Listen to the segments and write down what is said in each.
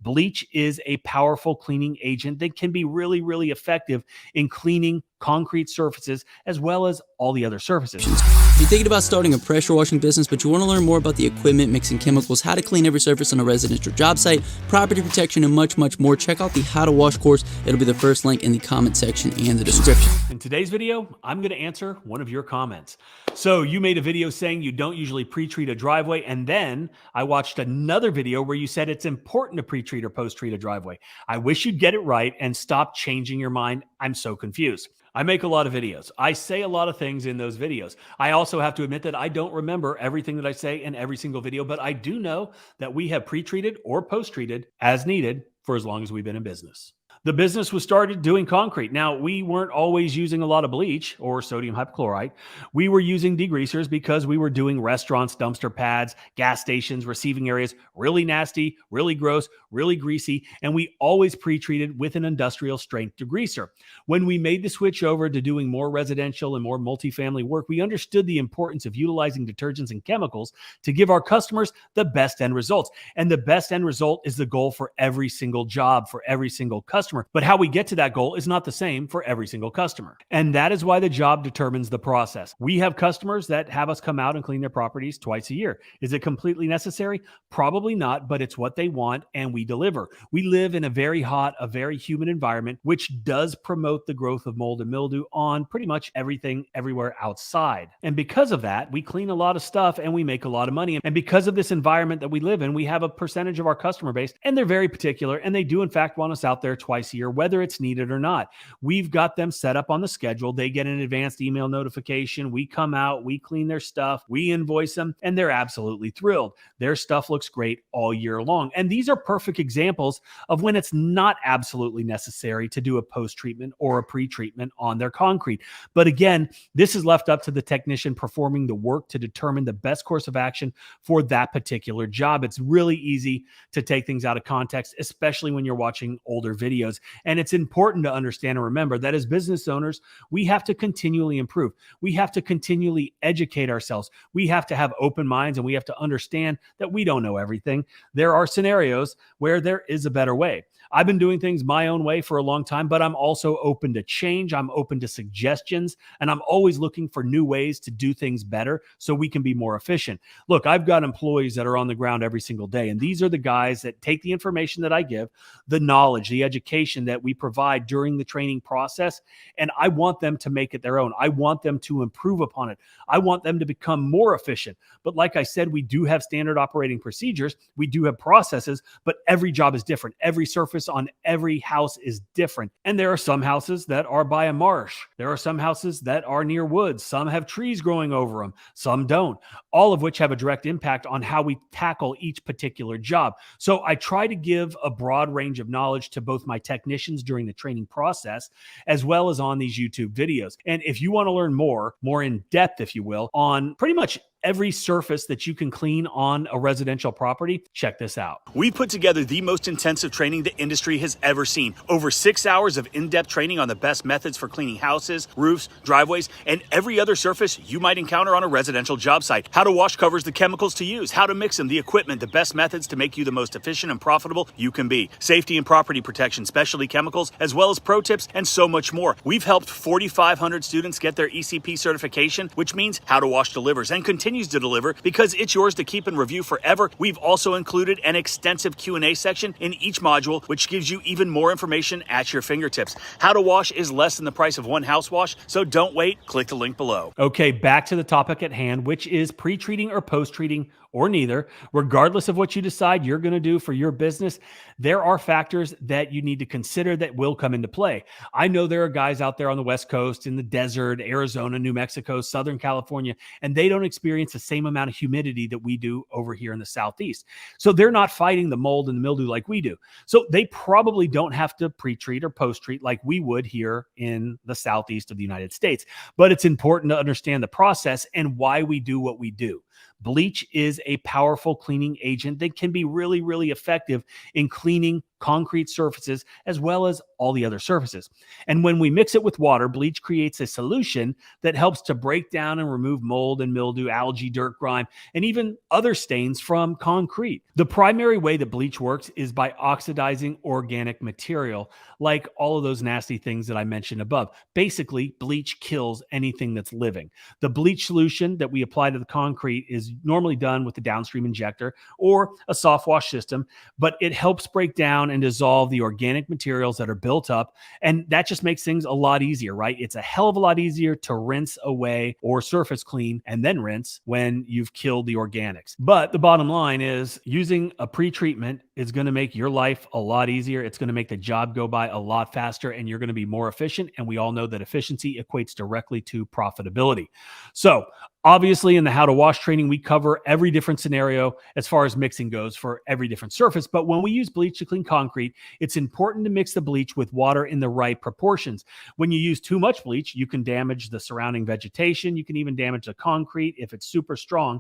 Bleach is a powerful cleaning agent that can be really, really effective in cleaning concrete surfaces as well as all the other surfaces. If you're thinking about starting a pressure washing business, but you want to learn more about the equipment, mixing chemicals, how to clean every surface on a residential job site, property protection, and much, much more, check out the How to Wash course. It'll be the first link in the comment section and the description. In today's video, I'm going to answer one of your comments. So you made a video saying you don't usually pre-treat a driveway, and then I watched another video where you said it's important to pre-treat or post-treat a driveway. I wish you'd get it right and stop changing your mind. I'm so confused. I make a lot of videos. I say a lot of things in those videos. I also have to admit that I don't remember everything that I say in every single video, but I do know that we have pre-treated or post-treated as needed for as long as we've been in business. The business was started doing concrete. Now, we weren't always using a lot of bleach or sodium hypochlorite. We were using degreasers because we were doing restaurants, dumpster pads, gas stations, receiving areas, really nasty, really gross, really greasy, and we always pre-treated with an industrial strength degreaser. When we made the switch over to doing more residential and more multifamily work, we understood the importance of utilizing detergents and chemicals to give our customers the best end results. And the best end result is the goal for every single job, for every single customer. But how we get to that goal is not the same for every single customer. And that is why the job determines the process. We have customers that have us come out and clean their properties twice a year. Is it completely necessary? Probably not, but it's what they want and we deliver. We live in a very hot, a very humid environment, which does promote the growth of mold and mildew on pretty much everything everywhere outside. And because of that, we clean a lot of stuff and we make a lot of money. And because of this environment that we live in, we have a percentage of our customer base, and they're very particular, and they do in fact want us out there twice a year, whether it's needed or not. We've got them set up on the schedule. They get an advanced email notification. We come out, we clean their stuff, we invoice them, and they're absolutely thrilled. Their stuff looks great all year long. And these are perfect examples of when it's not absolutely necessary to do a post-treatment or a pre-treatment on their concrete. But again, this is left up to the technician performing the work to determine the best course of action for that particular job. It's really easy to take things out of context, especially when you're watching older videos. And it's important to understand and remember that as business owners, we have to continually improve. We have to continually educate ourselves. We have to have open minds, and we have to understand that we don't know everything. There are scenarios where there is a better way. I've been doing things my own way for a long time, but I'm also open to change. I'm open to suggestions, and I'm always looking for new ways to do things better so we can be more efficient. Look, I've got employees that are on the ground every single day, and these are the guys that take the information that I give, the knowledge, the education that we provide during the training process, and I want them to make it their own. I want them to improve upon it. I want them to become more efficient. But like I said, we do have standard operating procedures. We do have processes, but every job is different. Every surface on every house is different. And there are some houses that are by a marsh. There are some houses that are near woods. Some have trees growing over them. Some don't. All of which have a direct impact on how we tackle each particular job. So I try to give a broad range of knowledge to both my technicians during the training process, as well as on these YouTube videos. And if you want to learn more in depth, if you will, on pretty much every surface that you can clean on a residential property, check this out. We put together the most intensive training the industry has ever seen. Over 6 hours of in-depth training on the best methods for cleaning houses, roofs, driveways, and every other surface you might encounter on a residential job site. How to wash covers the chemicals to use, how to mix them, the equipment, the best methods to make you the most efficient and profitable you can be. Safety and property protection, specialty chemicals, as well as pro tips, and so much more. We've helped 4,500 students get their ECP certification, which means How to Wash delivers and continues to deliver because it's yours to keep and review forever. We've also included an extensive Q&A section in each module, which gives you even more information at your fingertips. How to Wash is less than the price of one house wash, so don't wait. Click the link below. Okay, back to the topic at hand, which is pre-treating or post-treating or neither. Regardless of what you decide you're going to do for your business, there are factors that you need to consider that will come into play. I know there are guys out there on the West Coast, in the desert, Arizona, New Mexico, Southern California, and they don't experience the same amount of humidity that we do over here in the Southeast. So they're not fighting the mold and the mildew like we do. So they probably don't have to pre-treat or post-treat like we would here in the Southeast of the United States. But it's important to understand the process and why we do what we do. Bleach is a powerful cleaning agent that can be really, really effective in cleaning concrete surfaces, as well as all the other surfaces. And when we mix it with water, bleach creates a solution that helps to break down and remove mold and mildew, algae, dirt, grime, and even other stains from concrete. The primary way that bleach works is by oxidizing organic material, like all of those nasty things that I mentioned above. Basically, bleach kills anything that's living. The bleach solution that we apply to the concrete is normally done with the downstream injector or a soft wash system, but it helps break down and dissolve the organic materials that are built up, and that just makes things a lot easier, right? It's a hell of a lot easier to rinse away or surface clean and then rinse when you've killed the organics. But the bottom line is using a pre-treatment is going to make your life a lot easier. It's going to make the job go by a lot faster, and you're going to be more efficient. And we all know that efficiency equates directly to profitability. So obviously in the how to wash training, we cover every different scenario as far as mixing goes for every different surface. But when we use bleach to clean concrete, it's important to mix the bleach with water in the right proportions. When you use too much bleach, you can damage the surrounding vegetation. You can even damage the concrete if it's super strong.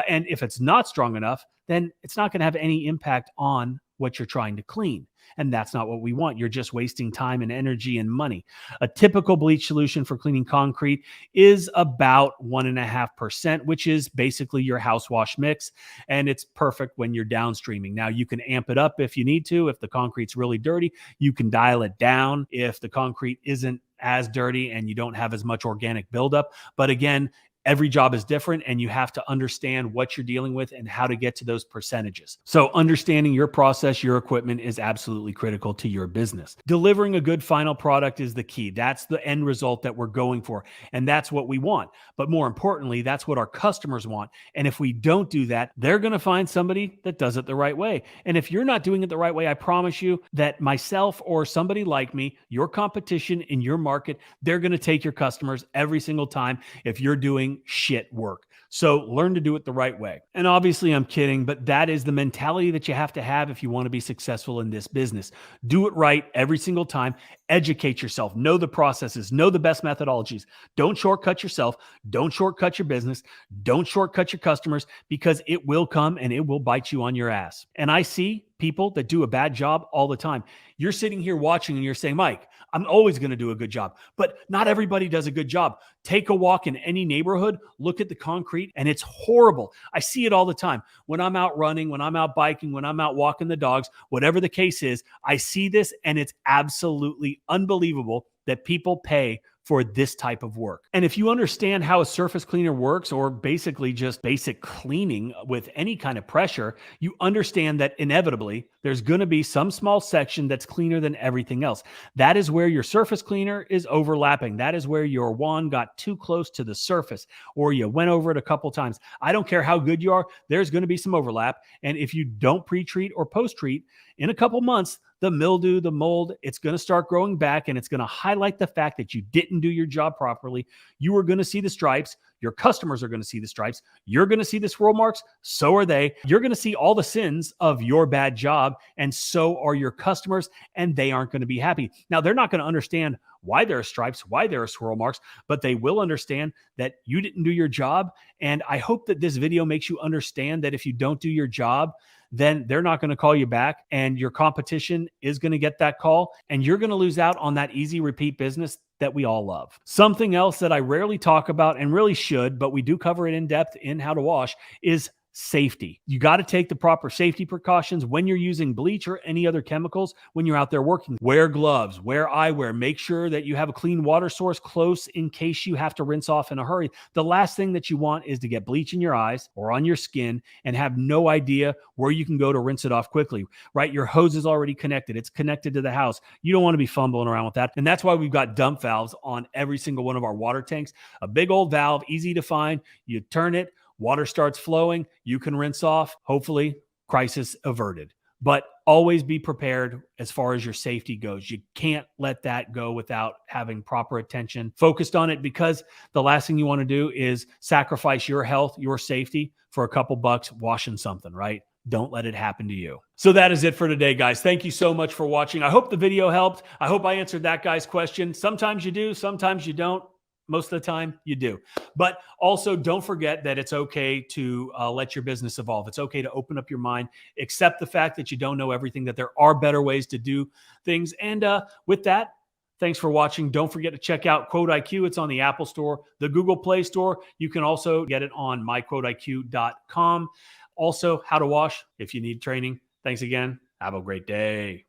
And if it's not strong enough, then it's not going to have any impact on what you're trying to clean. And that's not what we want. You're just wasting time and energy and money. A typical bleach solution for cleaning concrete is about 1.5%, which is basically your house wash mix. And it's perfect when you're downstreaming. Now, you can amp it up if you need to. If the concrete's really dirty, you can dial it down if the concrete isn't as dirty and you don't have as much organic buildup. But again, every job is different, and you have to understand what you're dealing with and how to get to those percentages. So understanding your process, your equipment is absolutely critical to your business. Delivering a good final product is the key. That's the end result that we're going for, and that's what we want. But more importantly, that's what our customers want. And if we don't do that, they're going to find somebody that does it the right way. And if you're not doing it the right way, I promise you that myself or somebody like me, your competition in your market, they're going to take your customers every single time if you're doing shit work. So learn to do it the right way. And obviously I'm kidding, but that is the mentality that you have to have if you want to be successful in this business. Do it right every single time. Educate yourself. Know the processes. Know the best methodologies. Don't shortcut yourself. Don't shortcut your business. Don't shortcut your customers, because it will come and it will bite you on your ass. And I see people that do a bad job all the time. You're sitting here watching and you're saying, Mike, I'm always going to do a good job, but not everybody does a good job. Take a walk in any neighborhood, look at the concrete, and it's horrible. I see it all the time. When I'm out running, when I'm out biking, when I'm out walking the dogs, whatever the case is, I see this, and it's absolutely unbelievable that people pay for this type of work. And if you understand how a surface cleaner works, or basically just basic cleaning with any kind of pressure, you understand that inevitably there's going to be some small section that's cleaner than everything else. That is where your surface cleaner is overlapping. That is where your wand got too close to the surface, or you went over it a couple times. I don't care how good you are, there's going to be some overlap. And if you don't pre-treat or post-treat, in a couple months, the mildew, the mold, it's going to start growing back, and it's going to highlight the fact that you didn't do your job properly. You are going to see the stripes. Your customers are going to see the stripes. You're going to see the swirl marks. So are they. You're going to see all the sins of your bad job, and so are your customers, and they aren't going to be happy. Now, they're not going to understand why there are stripes, why there are swirl marks, but they will understand that you didn't do your job. And I hope that this video makes you understand that if you don't do your job, then they're not going to call you back, and your competition is going to get that call, and you're going to lose out on that easy repeat business that we all love. Something else that I rarely talk about, and really should, but we do cover it in depth in How to Wash, is safety. You got to take the proper safety precautions when you're using bleach or any other chemicals when you're out there working. Wear gloves, wear eyewear, make sure that you have a clean water source close in case you have to rinse off in a hurry. The last thing that you want is to get bleach in your eyes or on your skin and have no idea where you can go to rinse it off quickly, right? Your hose is already connected. It's connected to the house. You don't want to be fumbling around with that. And that's why we've got dump valves on every single one of our water tanks. A big old valve, easy to find. You turn it, water starts flowing, you can rinse off, hopefully crisis averted. But always be prepared as far as your safety goes. You can't let that go without having proper attention focused on it, because the last thing you want to do is sacrifice your health, your safety for a couple bucks washing something, right? Don't let it happen to you. So that is it for today, guys. Thank you so much for watching. I hope the video helped. I hope I answered that guy's question. Sometimes you do, sometimes you don't. Most of the time, you do. But also, don't forget that it's okay to let your business evolve. It's okay to open up your mind, accept the fact that you don't know everything, that there are better ways to do things. And with that, thanks for watching. Don't forget to check out Quote IQ. It's on the Apple Store, the Google Play Store. You can also get it on myquoteiq.com. Also, How to Wash if you need training. Thanks again. Have a great day.